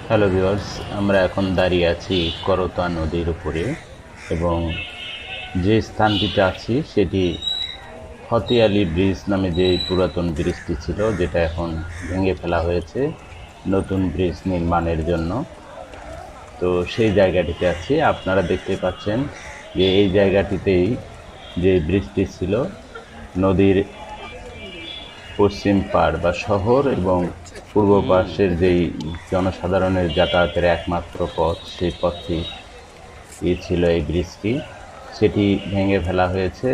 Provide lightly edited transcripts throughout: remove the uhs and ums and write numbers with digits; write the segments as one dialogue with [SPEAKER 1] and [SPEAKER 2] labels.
[SPEAKER 1] Hello viewers, আমরা এখন দাঁড়িয়ে আছি করতোয়া নদীর উপরে এবং যে স্থানটিতে আছি সেটি ফতেয়ালি ব্রিজ নামে যে পুরাতন ব্রিজটি ছিল, যেটা এখন ভেঙে ফেলা হয়েছে নতুন ব্রিজ নির্মাণের জন্য। তো সেই জায়গাটিতে আছি। আপনারা দেখতে পাচ্ছেন যে এই জায়গাটিতেই যে ব্রিজটি ছিল, নদীর পশ্চিম পাড় বা শহর এবং পূর্ব পাশের যেই জনসাধারণের যাতায়াতের একমাত্র পথ, সেই পথটি ছিল এই ব্রিজটি। সেটি ভেঙে ফেলা হয়েছে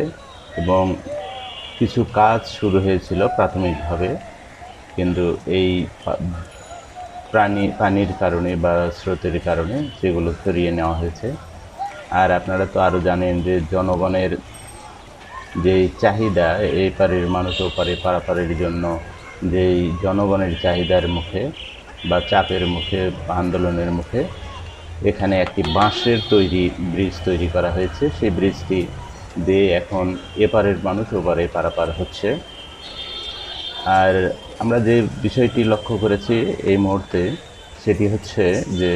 [SPEAKER 1] এবং কিছু কাজ শুরু হয়েছিল প্রাথমিকভাবে, কিন্তু এই পানির কারণে বা স্রোতের কারণে সেগুলো সরিয়ে নেওয়া হয়েছে। আর আপনারা তো আরও জানেন যে জনগণের যেই চাহিদা, এই পারের মানুষ ও পারে পারাপারের জন্য যেই জনগণের চাহিদার মুখে বা চাপের মুখে, আন্দোলনের মুখে এখানে একটি বাঁশের তৈরি ব্রিজ তৈরি করা হয়েছে। সেই ব্রিজটি দিয়ে এখন এপারের মানুষ ওপারে পারাপার হচ্ছে। আর আমরা যে বিষয়টি লক্ষ্য করেছি এই মুহূর্তে, সেটি হচ্ছে যে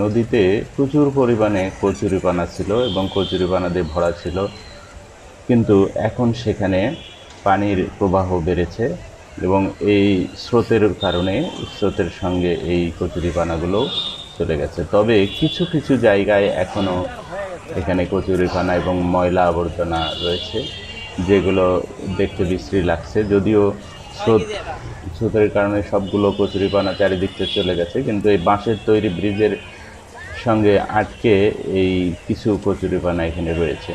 [SPEAKER 1] নদীতে প্রচুর পরিমাণে কচুরিপানা ছিল এবং কচুরিপানা দিয়ে ভরা ছিল, কিন্তু এখন সেখানে পানির প্রবাহ বেড়েছে এবং এই স্রোতের কারণে, স্রোতের সঙ্গে এই কচুরিপানাগুলো চলে গেছে। তবে কিছু কিছু জায়গায় এখনও এখানে কচুরিপানা এবং ময়লা আবর্জনা রয়েছে, যেগুলো দেখতে বিশ্রী লাগছে। যদিও স্রোতের কারণে সবগুলো কচুরিপানা চারিদিক থেকে চলে গেছে, কিন্তু এই বাঁশের তৈরি ব্রিজের সঙ্গে আটকে এই কিছু কচুরিপানা এখানে রয়েছে।